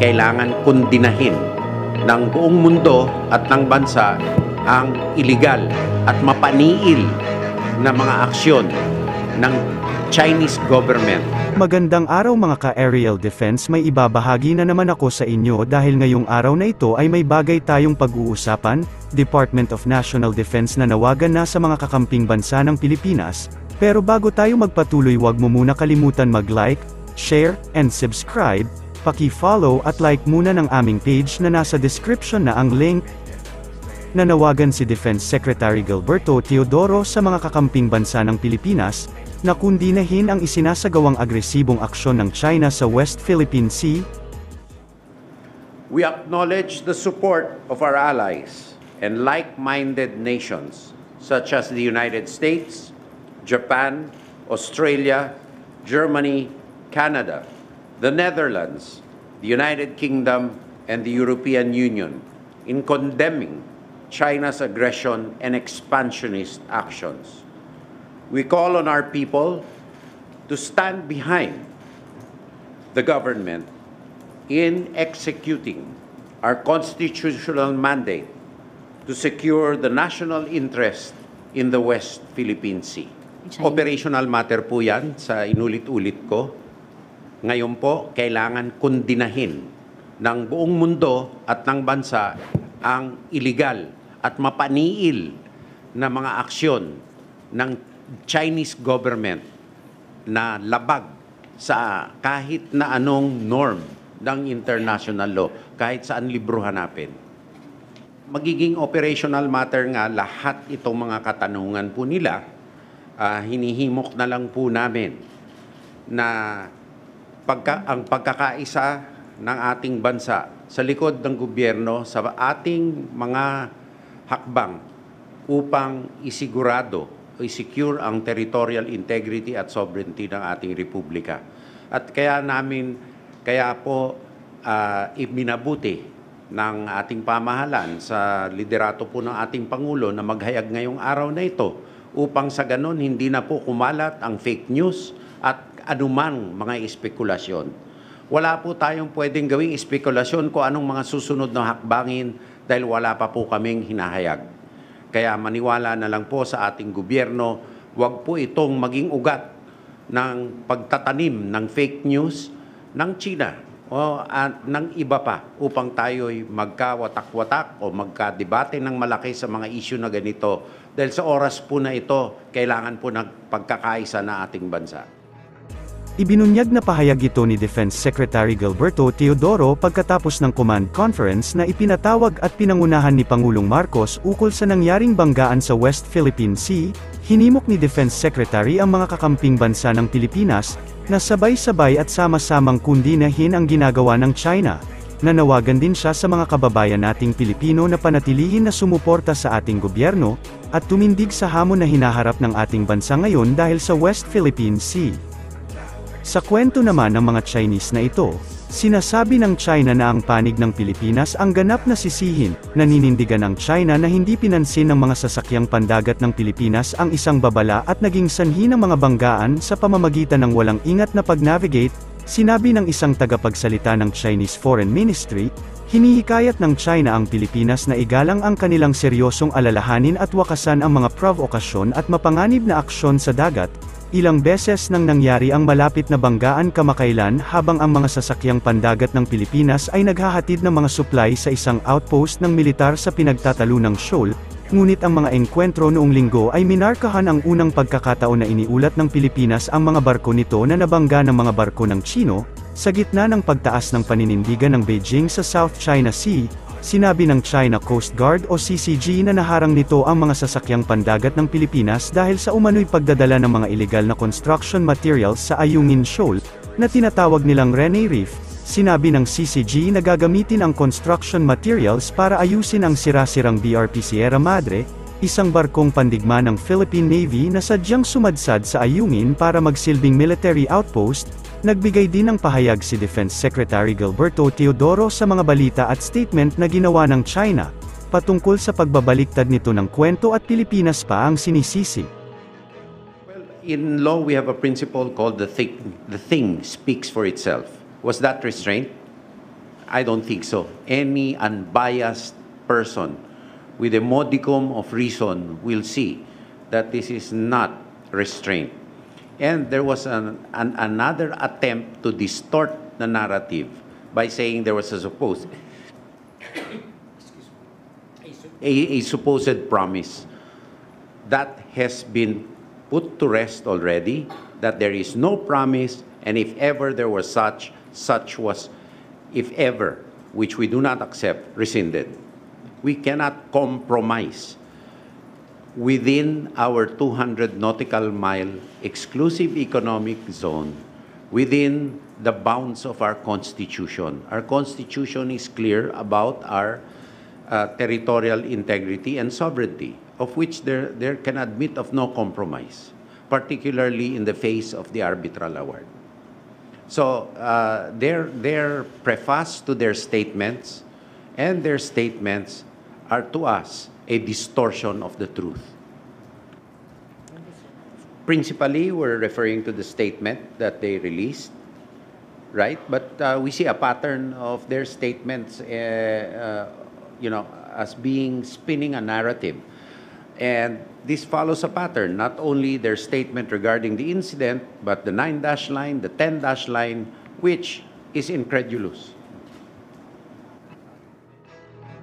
kailangan kundinahin ng buong mundo at ng bansa ang iligal at mapaniil na mga aksyon ng Chinese government. Magandang araw mga ka-aerial defense, may ibabahagi na naman ako sa inyo dahil ngayong araw na ito ay may bagay tayong pag-uusapan, Department of National Defense na nawagan na sa mga kakamping bansa ng Pilipinas. Pero bago tayo magpatuloy, huwag mo muna kalimutan mag-like, share, and subscribe. Paki-follow at like muna ng aming page na nasa description na ang link. Nanawagan si Defense Secretary Gilberto Teodoro sa mga kakamping bansa ng Pilipinas na kundinahin ang isinasagawang agresibong aksyon ng China sa West Philippine Sea. We acknowledge the support of our allies and like-minded nations such as the United States, Japan, Australia, Germany, Canada, the Netherlands, the United Kingdom, and the European Union in condemning China's aggression and expansionist actions. We call on our people to stand behind the government in executing our constitutional mandate to secure the national interest in the West Philippine Sea. Operational matter po yan sa inulit-ulit ko. Ngayon po, kailangan kundinahin ng buong mundo at ng bansa ang iligal at mapaniil na mga aksyon ng Chinese government na labag sa kahit na anong norm ng international law, kahit saan libro hanapin. Magiging operational matter nga lahat itong mga katanungan po nila. Hinihimok na lang po namin na ang pagkakaisa ng ating bansa sa likod ng gobyerno sa ating mga hakbang upang isigurado o i-secure ang territorial integrity at sovereignty ng ating republika. At kaya po ibinabuti ng ating pamahalan sa liderato po ng ating Pangulo na maghayag ngayong araw na ito upang sa ganon hindi na po kumalat ang fake news at anumang mga espekulasyon. Wala po tayong pwedeng gawing espekulasyon kung anong mga susunod na hakbangin dahil wala pa po kaming hinahayag. Kaya maniwala na lang po sa ating gobyerno, wag po itong maging ugat ng pagtatanim ng fake news ng China o ng iba pa upang tayo'y magkawatak-watak o magkadebate ng malaki sa mga issue na ganito. Dahil sa oras po na ito, kailangan po ng pagkakaisa na ating bansa. Ibinunyag na pahayag ito ni Defense Secretary Gilberto Teodoro pagkatapos ng command conference na ipinatawag at pinangunahan ni Pangulong Marcos ukol sa nangyaring banggaan sa West Philippine Sea. Hinimok ni Defense Secretary ang mga kakamping bansa ng Pilipinas na sabay-sabay at sama-samang kundinahin ang ginagawa ng China. Nanawagan din siya sa mga kababayan nating Pilipino na panatilihin na sumuporta sa ating gobyerno at tumindig sa hamon na hinaharap ng ating bansa ngayon dahil sa West Philippine Sea. Sa kwento naman ng mga Chinese na ito, sinasabi ng China na ang panig ng Pilipinas ang ganap na sisihin. Naninindigan ng China na hindi pinansin ng mga sasakyang pandagat ng Pilipinas ang isang babala at naging sanhi ng mga banggaan sa pamamagitan ng walang ingat na pag-navigate. Sinabi ng isang tagapagsalita ng Chinese Foreign Ministry, hinihikayat ng China ang Pilipinas na igalang ang kanilang seryosong alalahanin at wakasan ang mga provokasyon at mapanganib na aksyon sa dagat. Ilang beses nang nangyari ang malapit na banggaan kamakailan habang ang mga sasakyang pandagat ng Pilipinas ay naghahatid ng mga supply sa isang outpost ng militar sa pinagtatalunang shoal, ngunit ang mga engkwentro noong linggo ay minarkahan ang unang pagkakataon na iniulat ng Pilipinas ang mga barko nito na nabangga ng mga barko ng Chino, sa gitna ng pagtaas ng paninindigan ng Beijing sa South China Sea. Sinabi ng China Coast Guard o CCG na naharang nito ang mga sasakyang pandagat ng Pilipinas dahil sa umano'y pagdadala ng mga illegal na construction materials sa Ayungin Shoal, na tinatawag nilang Rene Reef. Sinabi ng CCG na gagamitin ang construction materials para ayusin ang sira-sirang BRP Sierra Madre, isang barkong pandigma ng Philippine Navy na sadyang sumadsad sa Ayungin para magsilbing military outpost. Nagbigay din ng pahayag si Defense Secretary Gilberto Teodoro sa mga balita at statement na ginawa ng China, patungkol sa pagbabaliktad nito ng kwento at Pilipinas pa ang sinisisi. Well, in law we have a principle called the thing speaks for itself. Was that restraint? I don't think so. Any unbiased person with a modicum of reason will see that this is not restraint. And there was another attempt to distort the narrative by saying there was a supposed promise. That has been put to rest already, that there is no promise, and if ever there was such was, if ever, which we do not accept, rescinded. We cannot compromise within our 200 nautical mile exclusive economic zone, within the bounds of our Constitution. Our Constitution is clear about our territorial integrity and sovereignty, of which there can admit of no compromise, particularly in the face of the arbitral award. So their preface to their statements, and their statements are to us a distortion of the truth. Principally, we're referring to the statement that they released, right? But we see a pattern of their statements, as being spinning a narrative. And this follows a pattern, not only their statement regarding the incident, but the 9-dash line, the 10-dash line, which is incredulous.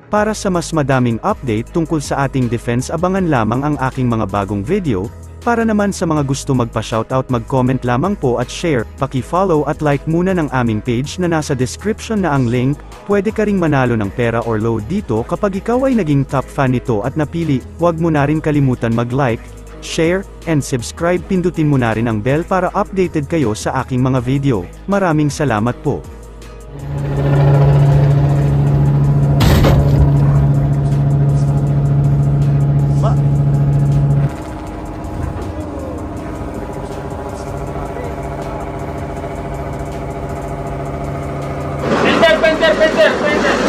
Para sa mas madaming update tungkol sa ating defense, abangan lamang ang aking mga bagong video. Para naman sa mga gusto magpa-shoutout, mag-comment lamang po at share, paki-follow at like muna ng aming page na nasa description na ang link. Pwede ka ring manalo ng pera or load dito kapag ikaw ay naging top fan nito at napili. Huwag mo na rin kalimutan mag-like, share, and subscribe. Pindutin mo na rin ang bell para updated kayo sa aking mga video. Maraming salamat po. Penter.